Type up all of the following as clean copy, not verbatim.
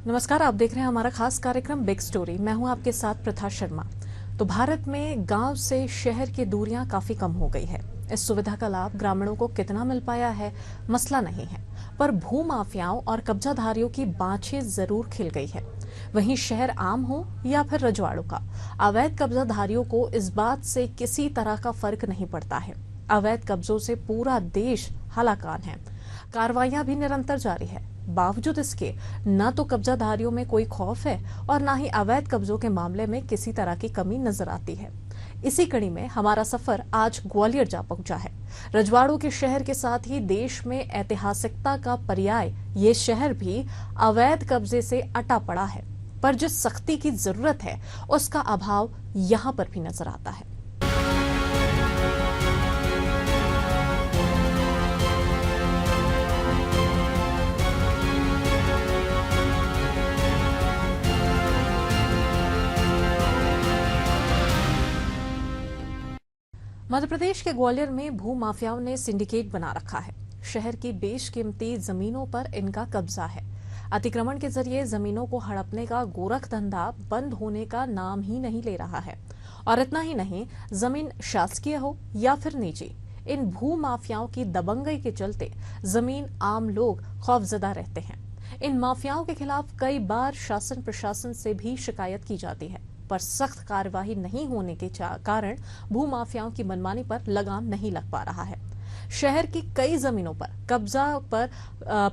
नमस्कार, आप देख रहे हैं हमारा खास कार्यक्रम बिग स्टोरी। मैं हूं आपके साथ प्रथा शर्मा। तो भारत में गांव से शहर की दूरियां काफी कम हो गई है। इस सुविधा का लाभ ग्रामीणों को कितना मिल पाया है मसला नहीं है, पर भू माफियाओं और कब्जाधारियों की बाँछें जरूर खिल गई है। वहीं शहर आम हो या फिर रजवाड़ों का, अवैध कब्जाधारियों को इस बात से किसी तरह का फर्क नहीं पड़ता है। अवैध कब्जों से पूरा देश हलाकान है। कार्रवाइयां भी निरंतर जारी है। बावजूद इसके न तो कब्जाधारियों में कोई खौफ है और न ही अवैध कब्जों के मामले में किसी तरह की कमी नजर आती है। इसी कड़ी में हमारा सफर आज ग्वालियर जा पहुंचा है। रजवाड़ों के शहर के साथ ही देश में ऐतिहासिकता का पर्याय ये शहर भी अवैध कब्जे से अटा पड़ा है, पर जिस सख्ती की जरूरत है उसका अभाव यहाँ पर भी नजर आता है। मध्य प्रदेश के ग्वालियर में भू माफियाओं ने सिंडिकेट बना रखा है। शहर की बेशकीमती जमीनों पर इनका कब्जा है। अतिक्रमण के जरिए जमीनों को हड़पने का गोरख धंधा बंद होने का नाम ही नहीं ले रहा है। और इतना ही नहीं, जमीन शासकीय हो या फिर निजी, इन भू माफियाओं की दबंगई के चलते जमीन आम लोग खौफजदा रहते हैं। इन माफियाओं के खिलाफ कई बार शासन प्रशासन से भी शिकायत की जाती है, पर सख्त कार्यवाही नहीं होने के कारण भू माफियाओं की मनमानी पर लगाम नहीं लग पा रहा है। शहर की कई जमीनों पर कब्जा पर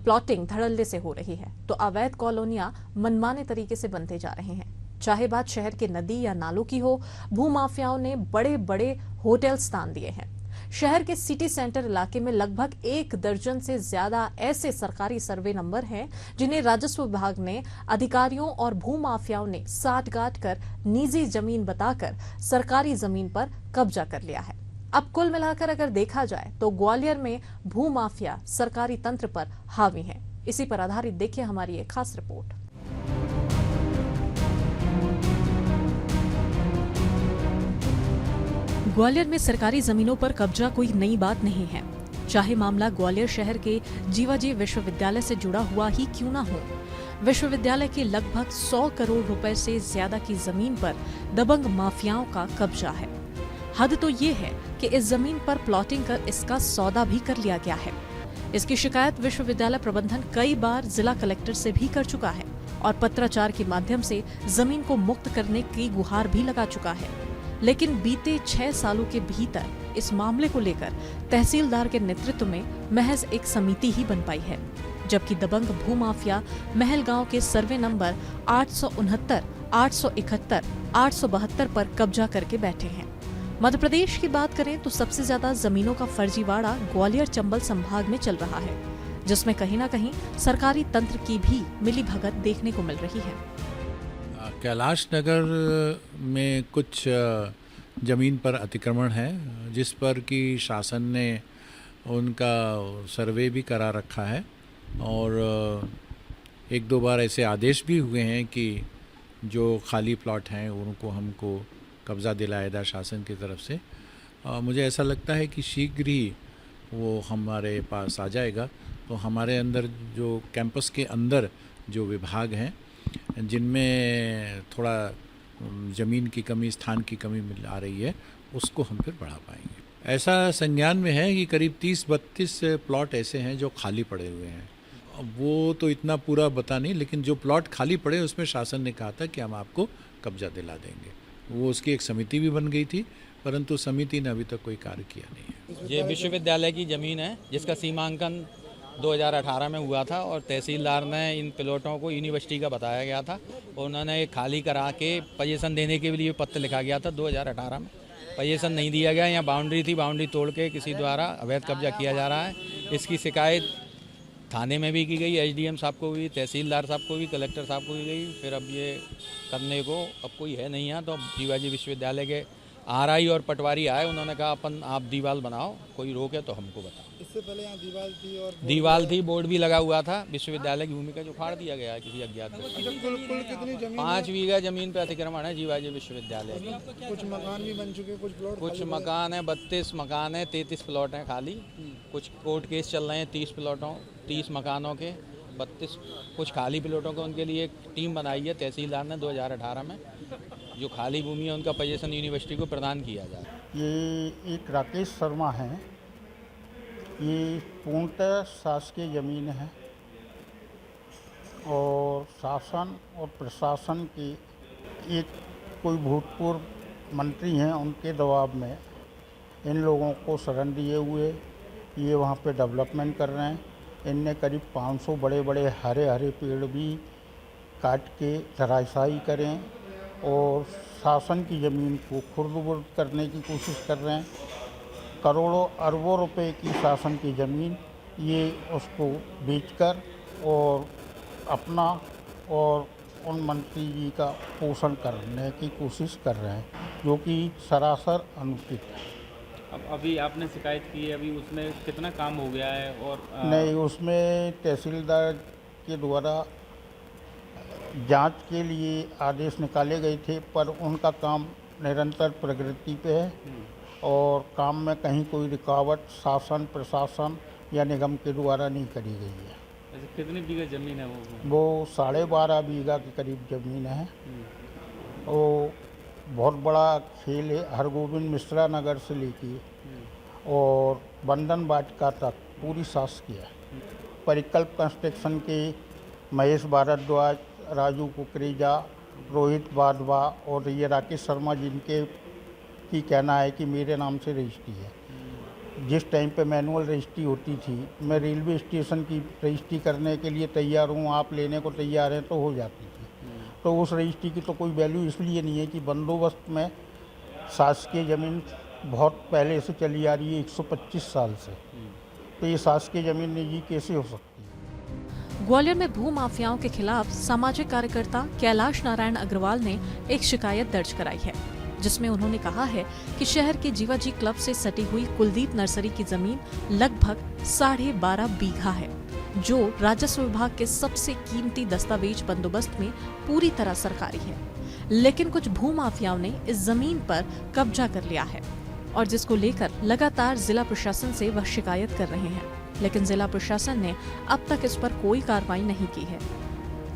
प्लॉटिंग धड़ल्ले से हो रही है, तो अवैध कॉलोनियां मनमाने तरीके से बनते जा रहे हैं। चाहे बात शहर के नदी या नालों की हो, भू माफियाओं ने बड़े बड़े होटल स्थान दिए हैं। शहर के सिटी सेंटर इलाके में लगभग 1 दर्जन से ज्यादा ऐसे सरकारी सर्वे नंबर हैं जिन्हें राजस्व विभाग ने अधिकारियों और भू माफियाओं ने साठगांठ कर निजी जमीन बताकर सरकारी जमीन पर कब्जा कर लिया है। अब कुल मिलाकर अगर देखा जाए तो ग्वालियर में भू माफिया सरकारी तंत्र पर हावी है। इसी पर आधारित देखिए हमारी एक खास रिपोर्ट। ग्वालियर में सरकारी जमीनों पर कब्जा कोई नई बात नहीं है। चाहे मामला ग्वालियर शहर के जीवाजी विश्वविद्यालय से जुड़ा हुआ ही क्यों ना हो। विश्वविद्यालय के लगभग 100 करोड़ रुपए से ज्यादा की जमीन पर दबंग माफियाओं का कब्जा है। हद तो ये है कि इस जमीन पर प्लॉटिंग कर इसका सौदा भी कर लिया गया है। इसकी शिकायत विश्वविद्यालय प्रबंधन कई बार जिला कलेक्टर से भी कर चुका है और पत्राचार के माध्यम से जमीन को मुक्त करने की गुहार भी लगा चुका है। लेकिन बीते 6 सालों के भीतर इस मामले को लेकर तहसीलदार के नेतृत्व में महज एक समिति ही बन पाई है, जबकि दबंग भू माफिया महलगांव के सर्वे नंबर 869, 871, 872 पर कब्जा करके बैठे हैं। मध्य प्रदेश की बात करें तो सबसे ज्यादा जमीनों का फर्जीवाड़ा ग्वालियर चंबल संभाग में चल रहा है, जिसमें कहीं न कहीं सरकारी तंत्र की भी मिलीभगत देखने को मिल रही है। कैलाश नगर में कुछ ज़मीन पर अतिक्रमण है, जिस पर कि शासन ने उनका सर्वे भी करा रखा है और 1-2 बार ऐसे आदेश भी हुए हैं कि जो खाली प्लॉट हैं उनको हमको कब्ज़ा दिलाया था शासन की तरफ से। मुझे ऐसा लगता है कि शीघ्र ही वो हमारे पास आ जाएगा। तो हमारे अंदर जो कैंपस के अंदर जो विभाग हैं जिनमें थोड़ा ज़मीन की कमी, स्थान की कमी मिल आ रही है, उसको हम फिर बढ़ा पाएंगे। ऐसा संज्ञान में है कि करीब 30-32 प्लॉट ऐसे हैं जो खाली पड़े हुए हैं। वो तो इतना पूरा बता नहीं, लेकिन जो प्लॉट खाली पड़े उसमें शासन ने कहा था कि हम आपको कब्जा दिला देंगे। वो उसकी एक समिति भी बन गई थी, परंतु समिति ने अभी तक कोई कार्य किया नहीं है। ये विश्वविद्यालय की ज़मीन है जिसका सीमांकन 2018 में हुआ था और तहसीलदार ने इन प्लॉटों को यूनिवर्सिटी का बताया गया था और उन्होंने खाली करा के पोजीशन देने के लिए पत्र लिखा गया था 2018 में। पोजीशन नहीं दिया गया, यहाँ बाउंड्री थी, बाउंड्री तोड़ के किसी द्वारा अवैध कब्जा किया जा रहा है। इसकी शिकायत थाने में भी की गई, एसडीएम साहब को भी, तहसीलदार साहब को भी, कलेक्टर साहब को भी गई। फिर अब ये करने को अब कोई है नहीं है, तो अब जीवाजी विश्वविद्यालय के आरआई और पटवारी आए, उन्होंने कहा अपन आप दीवार बनाओ, कोई रोके तो हमको बताओ। इससे पहले यहाँ दीवार थी, बोर्ड भी लगा हुआ था। विश्वविद्यालय की भूमि का जो फाड़ दिया गया है किसी अज्ञात व्यक्ति को। कुल कितनी जमीन? 5 बीघा जमीन पे अतिक्रमण है जीवाजी विश्वविद्यालय की। कुछ मकान भी बन चुके, कुछ प्लॉट, कुछ मकान है, 32 मकान है, 33 प्लॉट हैं खाली। कुछ कोर्ट केस चल रहे हैं 30 प्लॉटों, 30 मकानों के। 32 कुछ खाली प्लॉटों को उनके लिए एक टीम बनाई है तहसीलदार ने 2018 में, जो खाली भूमि है उनका पोजीशन यूनिवर्सिटी को प्रदान किया जाए। ये एक राकेश शर्मा हैं, ये पूर्णतः शासकीय ज़मीन है और शासन और प्रशासन की एक कोई भूतपूर्व मंत्री हैं उनके दबाव में इन लोगों को शरण दिए हुए ये वहाँ पे डेवलपमेंट कर रहे हैं। इनने करीब 500 बड़े बड़े हरे हरे पेड़ भी काट के धराशायी करें और शासन की ज़मीन को खुर्द-बुर्द करने की कोशिश कर रहे हैं। करोड़ों अरबों रुपए की शासन की ज़मीन ये उसको बेचकर और अपना और उन मंत्री जी का पोषण करने की कोशिश कर रहे हैं, जो कि सरासर अनुचित है। अब अभी आपने शिकायत की है, अभी उसमें कितना काम हो गया है? और नहीं, उसमें तहसीलदार के द्वारा जांच के लिए आदेश निकाले गए थे, पर उनका काम निरंतर प्रगति पे है और काम में कहीं कोई रुकावट शासन प्रशासन या निगम के द्वारा नहीं करी गई है। ऐसे कितनी बीघा ज़मीन है वो 12.5 बीघा के करीब ज़मीन है। वो बहुत बड़ा खेल है, हरगोविंद मिश्रा नगर से लेके और बंधन वाटिका तक पूरी शासकीय है। परिकल्प कंस्ट्रक्शन के महेश भारद्वाज, राजू कुकरेजा, रोहित वाधवा और ये राकेश शर्मा जिनके की कहना है कि मेरे नाम से रजिस्ट्री है। जिस टाइम पे मैनुअल रजिस्ट्री होती थी, मैं रेलवे स्टेशन की रजिस्ट्री करने के लिए तैयार हूँ, आप लेने को तैयार हैं तो हो जाती थी। तो उस रजिस्ट्री की तो कोई वैल्यू इसलिए नहीं है कि बंदोबस्त में शासकीय ज़मीन बहुत पहले से चली आ रही है, 125 साल से। तो ये शासकीय ज़मीन निजी कैसे हो सकती है? ग्वालियर में भू माफियाओं के खिलाफ सामाजिक कार्यकर्ता कैलाश नारायण अग्रवाल ने एक शिकायत दर्ज कराई है, जिसमें उन्होंने कहा है कि शहर के जीवाजी क्लब से सटी हुई कुलदीप नर्सरी की जमीन लगभग 12.5 बीघा है, जो राजस्व विभाग के सबसे कीमती दस्तावेज बंदोबस्त में पूरी तरह सरकारी है। लेकिन कुछ भू माफियाओं ने इस जमीन पर कब्जा कर लिया है और जिसको लेकर लगातार जिला प्रशासन से वह शिकायत कर रहे हैं, लेकिन जिला प्रशासन ने अब तक इस पर कोई कार्रवाई नहीं की है।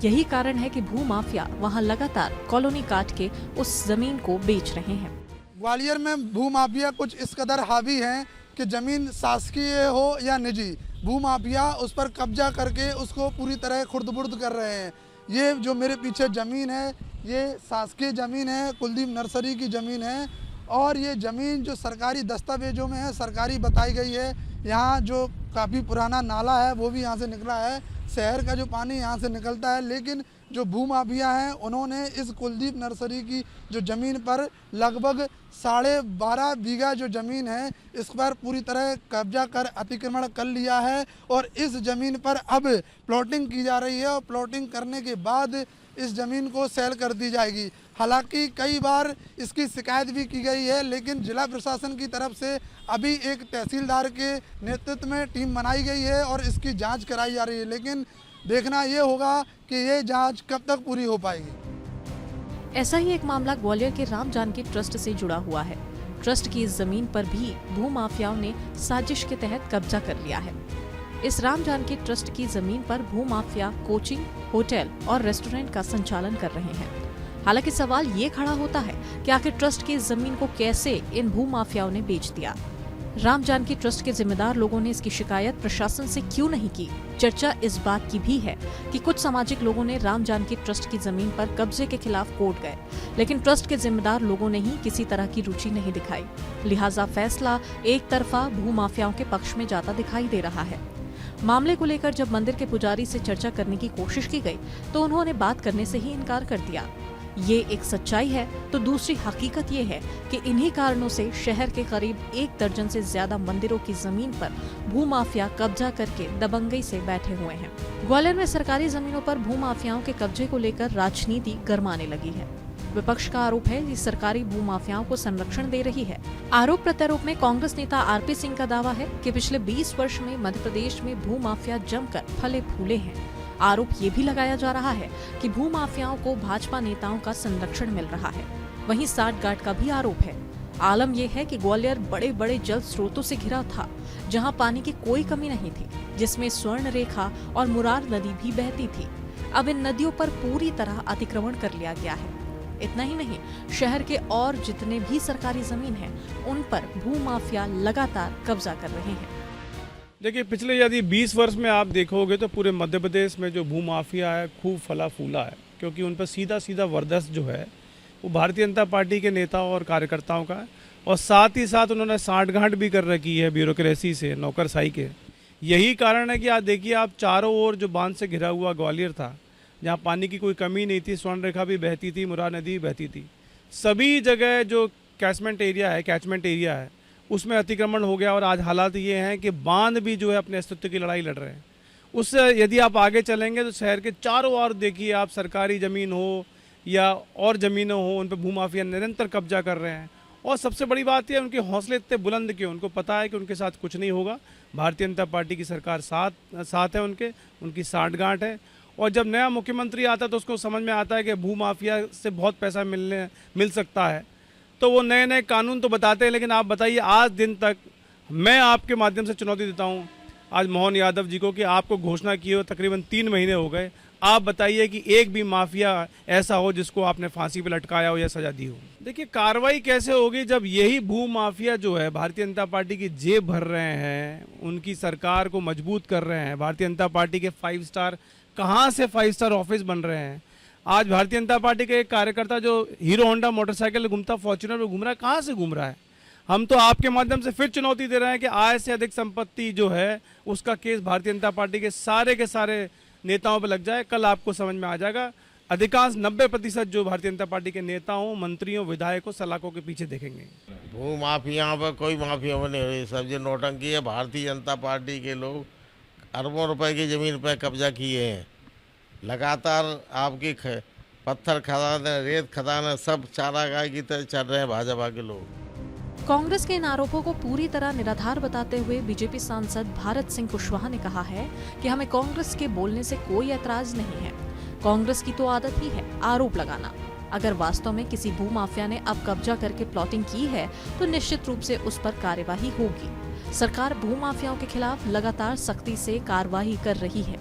यही कारण है कि भू माफिया वहां लगातार कॉलोनी काट के उस जमीन को बेच रहे हैं। ग्वालियर में भू माफिया कुछ इस कदर हावी हैं कि जमीन शासकीय हो या निजी, भू माफिया उस पर कब्जा करके उसको पूरी तरह खुर्द-बुर्द कर रहे हैं। ये जो मेरे पीछे ज़मीन है, ये शासकीय ज़मीन है, कुलदीप नर्सरी की ज़मीन है और ये ज़मीन जो सरकारी दस्तावेजों में है, सरकारी बताई गई है। यहाँ जो काफ़ी पुराना नाला है वो भी यहाँ से निकला है, शहर का जो पानी यहाँ से निकलता है। लेकिन जो भू माफिया हैं उन्होंने इस कुलदीप नर्सरी की जो ज़मीन पर लगभग 12.5 बीघा जो ज़मीन है इस पर पूरी तरह कब्जा कर अतिक्रमण कर लिया है और इस ज़मीन पर अब प्लॉटिंग की जा रही है और प्लॉटिंग करने के बाद इस ज़मीन को सेल कर दी जाएगी। हालांकि कई बार इसकी शिकायत भी की गई है, लेकिन जिला प्रशासन की तरफ से अभी एक तहसीलदार के नेतृत्व में टीम बनाई गई है और इसकी जांच कराई जा रही है। लेकिन देखना ये होगा कि ये जांच कब तक पूरी हो पाएगी। ऐसा ही एक मामला ग्वालियर के राम जानकी ट्रस्ट से जुड़ा हुआ है। ट्रस्ट की इस जमीन पर भी भू माफियाओं ने साजिश के तहत कब्जा कर लिया है। इस राम जानकी ट्रस्ट की जमीन पर भू माफिया कोचिंग, होटल और रेस्टोरेंट का संचालन कर रहे हैं। हालांकि सवाल ये खड़ा होता है कि आखिर ट्रस्ट की इस जमीन को कैसे इन भू माफियाओं ने बेच दिया। राम जानकी ट्रस्ट के जिम्मेदार लोगों ने इसकी शिकायत प्रशासन से क्यों नहीं की। चर्चा इस बात की भी है कि कुछ सामाजिक लोगों ने राम जानकी ट्रस्ट की जमीन पर कब्जे के खिलाफ कोर्ट गए, लेकिन ट्रस्ट के जिम्मेदार लोगों ने ही किसी तरह की रुचि नहीं दिखाई। लिहाजा फैसला एक तरफा भू माफियाओं के पक्ष में जाता दिखाई दे रहा है। मामले को लेकर जब मंदिर के पुजारी से चर्चा करने की कोशिश की गई तो उन्होंने बात करने से ही इनकार कर दिया। ये एक सच्चाई है तो दूसरी हकीकत ये है कि इन्हीं कारणों से शहर के करीब 1 दर्जन से ज्यादा मंदिरों की जमीन पर भू माफिया कब्जा करके दबंगई से बैठे हुए हैं। ग्वालियर में सरकारी जमीनों पर भू माफियाओं के कब्जे को लेकर राजनीति गरमाने लगी है। विपक्ष का आरोप है कि सरकारी भू माफियाओं को संरक्षण दे रही है। आरोप प्रत्यारोप में कांग्रेस नेता आरपी सिंह का दावा है कि पिछले 20 वर्ष में मध्य प्रदेश में भू माफिया जमकर फले फूले हैं। आरोप ये भी लगाया जा रहा है कि भू माफियाओं को भाजपा नेताओं का संरक्षण मिल रहा है। वहीं साठगांठ का भी आरोप है। आलम यह है कि ग्वालियर बड़े बड़े जल स्रोतों से घिरा था, जहां पानी की कोई कमी नहीं थी, जिसमें स्वर्ण रेखा और मुरार नदी भी बहती थी। अब इन नदियों पर पूरी तरह अतिक्रमण कर लिया गया है। इतना ही नहीं, शहर के और जितने भी सरकारी जमीन है, उन पर भूमाफिया लगातार कब्जा कर रहे हैं। देखिए, पिछले यदि 20 वर्ष में आप देखोगे तो पूरे मध्य प्रदेश में जो भूमाफिया है खूब फला फूला है, क्योंकि उन पर सीधा सीधा वर्दस्त जो है वो भारतीय जनता पार्टी के नेताओं और कार्यकर्ताओं का है, और साथ ही साथ उन्होंने सांठगांठ भी कर रखी है ब्यूरोक्रेसी से, नौकरशाही के। यही कारण है कि आज देखिए, आप चारों ओर जो बांध से घिरा हुआ ग्वालियर था, जहाँ पानी की कोई कमी नहीं थी, स्वर्ण रेखा भी बहती थी, मुरार नदी भी बहती थी, सभी जगह जो कैचमेंट एरिया है उसमें अतिक्रमण हो गया। और आज हालात ये हैं कि बांध भी जो है अपने अस्तित्व की लड़ाई लड़ रहे हैं। उससे यदि आप आगे चलेंगे तो शहर के चारों ओर देखिए, आप सरकारी ज़मीन हो या और ज़मीनें हो, उन पर भूमाफिया निरंतर कब्जा कर रहे हैं। और सबसे बड़ी बात यह, उनके हौसले इतने बुलंद क्यों? उनको पता है कि उनके साथ कुछ नहीं होगा, भारतीय जनता पार्टी की सरकार साथ है, उनकी सांठगांठ है। और जब नया मुख्यमंत्री आता है तो उसको समझ में आता है कि भूमाफिया से बहुत पैसा मिल सकता है, तो वो नए नए कानून तो बताते हैं। लेकिन आप बताइए, आज दिन तक मैं आपके माध्यम से चुनौती देता हूँ आज मोहन यादव जी को कि आपको घोषणा किए हुए तकरीबन 3 महीने हो गए, आप बताइए कि एक भी माफिया ऐसा हो जिसको आपने फांसी पे लटकाया हो या सजा दी हो। देखिए, कार्रवाई कैसे होगी जब यही भू माफिया जो है भारतीय जनता पार्टी की जेब भर रहे हैं, उनकी सरकार को मजबूत कर रहे हैं। भारतीय जनता पार्टी के 5 स्टार कहाँ से 5 स्टार ऑफिस बन रहे हैं। आज भारतीय जनता पार्टी के एक कार्यकर्ता जो हीरो होंडा मोटरसाइकिल घूमता, फॉर्च्यूनर में घूम रहा है, कहाँ से घूम रहा है? हम तो आपके माध्यम से फिर चुनौती दे रहे हैं कि आय से अधिक संपत्ति जो है उसका केस भारतीय जनता पार्टी के सारे नेताओं पर लग जाए। कल आपको समझ में आ जाएगा। अधिकांश 90% जो भारतीय जनता पार्टी के नेताओं, मंत्रियों, विधायकों, सलाखों के पीछे देखेंगे। भू माफियाओं पर कोई माफिया नहीं हुई, सब जो नौटंकी है। भारतीय जनता पार्टी के लोग अरबों रुपए की ज़मीन पर कब्जा किए हैं। लगातार आपकी पत्थर खदान, रेत खदान, सब चारागाह की तरह चल रहे हैं भाजपा के लोग। कांग्रेस के इन आरोपों को पूरी तरह निराधार बताते हुए बीजेपी सांसद भारत सिंह कुशवाहा ने कहा है कि हमें कांग्रेस के बोलने से कोई ऐतराज नहीं है। कांग्रेस की तो आदत ही है आरोप लगाना। अगर वास्तव में किसी भूमाफिया ने अब कब्जा करके प्लॉटिंग की है तो निश्चित रूप से उस पर कार्यवाही होगी। सरकार भूमाफियाओं के खिलाफ लगातार सख्ती से कार्यवाही कर रही है।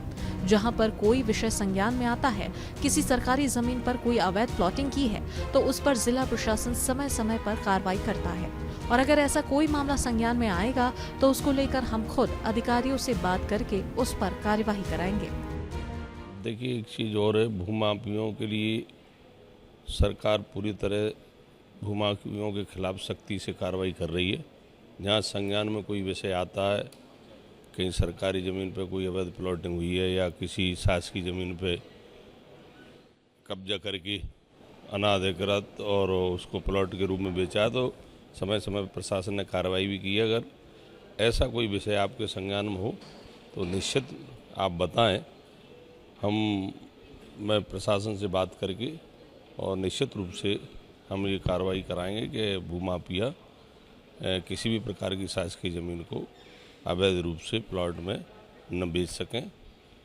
जहां पर कोई विषय संज्ञान में आता है, किसी सरकारी जमीन पर कोई अवैध प्लॉटिंग की है, तो उस पर जिला प्रशासन समय समय पर कार्रवाई करता है। और अगर ऐसा कोई मामला संज्ञान में आएगा तो उसको लेकर हम खुद अधिकारियों से बात करके उस पर कार्यवाही कराएंगे। देखिए, एक चीज़ और है, भूमाफियों के लिए सरकार पूरी तरह भूमाफियों के खिलाफ सख्ती से कार्रवाई कर रही है। जहाँ संज्ञान में कोई विषय आता है, कहीं सरकारी ज़मीन पर कोई अवैध प्लॉटिंग हुई है या किसी शासकीय ज़मीन पे कब्जा करके अनाधिकृत और उसको प्लॉट के रूप में बेचा है, तो समय समय पर प्रशासन ने कार्रवाई भी की है। अगर ऐसा कोई विषय आपके संज्ञान में हो तो निश्चित आप बताएं, मैं प्रशासन से बात करके और निश्चित रूप से हम ये कार्रवाई कराएंगे कि भूमाफिया किसी भी प्रकार की शासकीय ज़मीन को अवैध रूप से प्लॉट में न बेच सकें।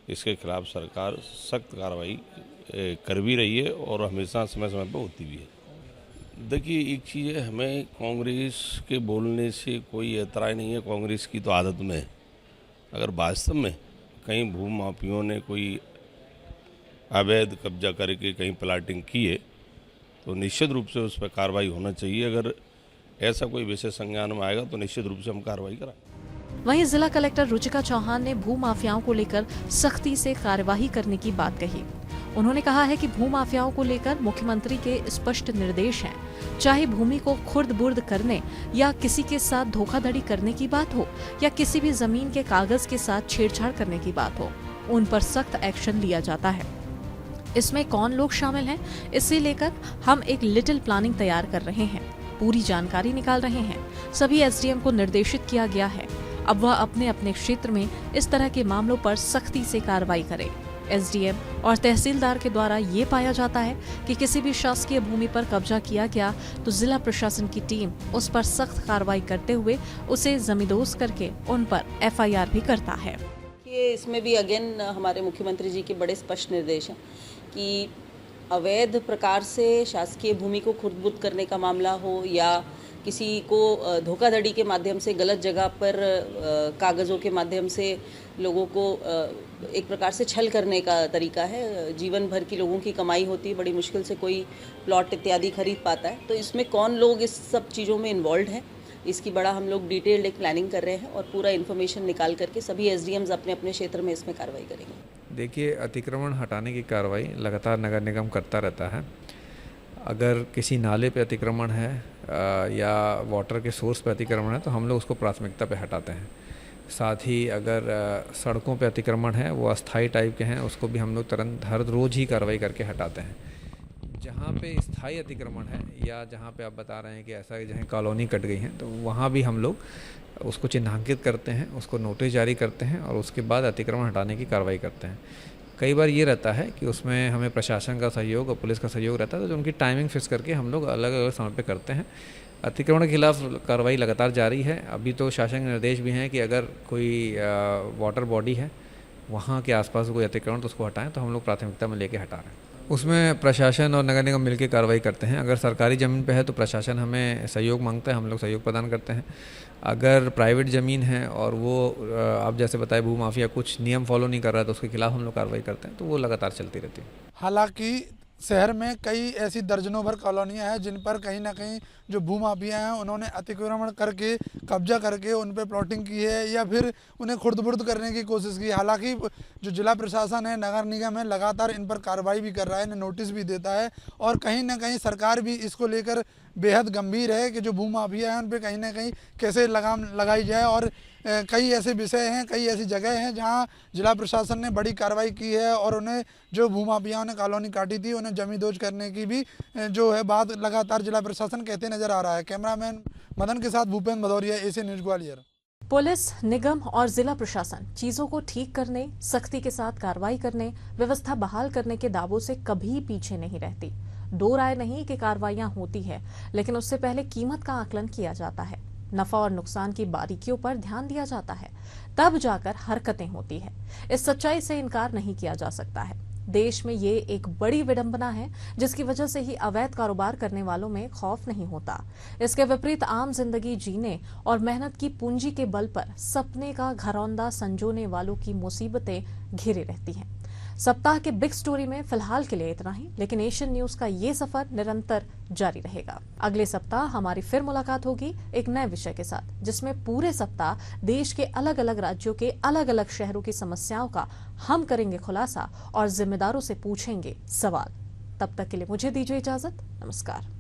इसके खिलाफ सरकार सख्त कार्रवाई कर भी रही है और हमेशा समय समय पर होती भी है। देखिए, एक चीज़ है, हमें कांग्रेस के बोलने से कोई ऐतराज़ नहीं है। कांग्रेस की तो आदत में है, अगर वास्तव में कहीं भूमाफियों ने कोई अवैध कब्जा करके कहीं प्लाटिंग की है तो निश्चित रूप से उस पर कार्रवाई होना चाहिए। अगर ऐसा कोई विषय संज्ञान में आएगा तो निश्चित रूप से हम कार्रवाई कराएंगे। वहीं जिला कलेक्टर रुचिका चौहान ने भूमाफियाओं को लेकर सख्ती से कार्यवाही करने की बात कही। उन्होंने कहा है कि भूमाफियाओं को लेकर मुख्यमंत्री के स्पष्ट निर्देश हैं। चाहे भूमि को खुर्द-बुर्द करने या किसी के साथ धोखाधड़ी करने की बात हो या किसी भी जमीन के कागज के साथ छेड़छाड़ करने की बात हो, उन पर सख्त एक्शन लिया जाता है। इसमें कौन लोग शामिल हैं, इसे लेकर हम एक लिटिल प्लानिंग तैयार कर रहे हैं, पूरी जानकारी निकाल रहे हैं। सभी एसडीएम को निर्देशित किया गया है, अब वह अपने अपने क्षेत्र में इस तरह के मामलों पर सख्ती से कार्रवाई करें। एसडीएम और तहसीलदार के द्वारा ये पाया जाता है कि किसी भी शासकीय भूमि पर कब्जा किया गया तो जिला प्रशासन की टीम उस पर सख्त कार्रवाई करते हुए उसे जमींदोज करके उन पर एफआईआर भी करता है। इसमें भी अगेन हमारे मुख्यमंत्री जी के बड़े स्पष्ट निर्देश हैं कि अवैध प्रकार से शासकीय भूमि को खुर्द-बुर्द करने का मामला हो या किसी को धोखाधड़ी के माध्यम से, गलत जगह पर कागज़ों के माध्यम से लोगों को एक प्रकार से छल करने का तरीका है। जीवन भर की लोगों की कमाई होती है, बड़ी मुश्किल से कोई प्लॉट इत्यादि खरीद पाता है। तो इसमें कौन लोग इस सब चीज़ों में इन्वॉल्व हैं, इसकी बड़ा हम लोग डिटेल्ड एक प्लानिंग कर रहे हैं और पूरा इन्फॉर्मेशन निकाल करके सभी एसडीएम्स अपने अपने क्षेत्र में इसमें कार्रवाई करेंगे। देखिए, अतिक्रमण हटाने की कार्रवाई लगातार नगर निगम करता रहता है। अगर किसी नाले पे अतिक्रमण है या वाटर के सोर्स पे अतिक्रमण है तो हम लोग उसको प्राथमिकता पे हटाते हैं। साथ ही अगर सड़कों पे अतिक्रमण है, वो अस्थाई टाइप के हैं, उसको भी हम लोग तुरंत हर रोज़ ही कार्रवाई करके हटाते हैं। जहाँ पे स्थायी अतिक्रमण है या जहाँ पे आप बता रहे हैं कि ऐसा जहाँ कॉलोनी कट गई है, तो वहाँ भी हम लोग उसको चिन्हांकित करते हैं, उसको नोटिस जारी करते हैं और उसके बाद अतिक्रमण हटाने की कार्रवाई करते हैं। कई बार ये रहता है कि उसमें हमें प्रशासन का सहयोग और पुलिस का सहयोग रहता है, तो उनकी टाइमिंग फिक्स करके हम लोग अलग अलग समय पे करते हैं। अतिक्रमण के खिलाफ कार्रवाई लगातार जारी है। अभी तो शासन के निर्देश भी हैं कि अगर कोई वाटर बॉडी है वहाँ के आसपास कोई अतिक्रमण तो उसको हटाएं, तो हम लोग प्राथमिकता में लेके हटा रहे हैं। उसमें प्रशासन और नगर निगम मिलकर कार्रवाई करते हैं। अगर सरकारी ज़मीन पे है तो प्रशासन हमें सहयोग मांगता है, हम लोग सहयोग प्रदान करते हैं। अगर प्राइवेट ज़मीन है और वो आप जैसे बताए भू माफिया कुछ नियम फॉलो नहीं कर रहा है, तो उसके खिलाफ हम लोग कार्रवाई करते हैं, तो वो लगातार चलती रहती है। हालांकि शहर में कई ऐसी दर्जनों भर कॉलोनियां हैं जिन पर कहीं ना कहीं जो भूमाफिया हैं उन्होंने अतिक्रमण करके, कब्जा करके उन पर प्लॉटिंग की है या फिर उन्हें खुर्द-बुर्द करने की कोशिश की। हालांकि जो जिला प्रशासन है, नगर निगम है, लगातार इन पर कार्रवाई भी कर रहा है, इन्हें नोटिस भी देता है और कहीं ना कहीं सरकार भी इसको लेकर बेहद गंभीर है कि जो भूमाफिया हैं उन पर कहीं ना कहीं कैसे लगाम लगाई जाए। और कई ऐसे विषय हैं, कई ऐसी जगह हैं जहां जिला प्रशासन ने बड़ी कार्रवाई की है और उन्हें जो भूमाफियाओं ने कॉलोनी काटी थी उन्हें जमींदोज करने की भी जो है बात लगातार जिला प्रशासन कहते नजर आ रहा है। कैमरामैन मदन के साथ Bhupendra Bhadauria, Asian news Gwalior. Police, निगम और जिला प्रशासन चीजों को ठीक करने, सख्ती के साथ कार्रवाई करने, व्यवस्था बहाल करने के दावों से कभी पीछे नहीं रहती। दो राय नहीं कि कार्रवाइयां होती है, लेकिन उससे पहले कीमत का आकलन किया जाता है, नफा और नुकसान की बारीकियों पर ध्यान दिया जाता है, तब जाकर हरकतें होती है। इस सच्चाई से इनकार नहीं किया जा सकता है। देश में ये एक बड़ी विडंबना है जिसकी वजह से ही अवैध कारोबार करने वालों में खौफ नहीं होता। इसके विपरीत आम जिंदगी जीने और मेहनत की पूंजी के बल पर सपने का घरौंदा संजोने वालों की मुसीबतें घिरी रहती हैं। सप्ताह के बिग स्टोरी में फिलहाल के लिए इतना ही, लेकिन एशियन न्यूज का ये सफर निरंतर जारी रहेगा। अगले सप्ताह हमारी फिर मुलाकात होगी एक नए विषय के साथ, जिसमें पूरे सप्ताह देश के अलग अलग राज्यों के अलग अलग शहरों की समस्याओं का हम करेंगे खुलासा और जिम्मेदारों से पूछेंगे सवाल। तब तक के लिए मुझे दीजिए इजाजत। नमस्कार।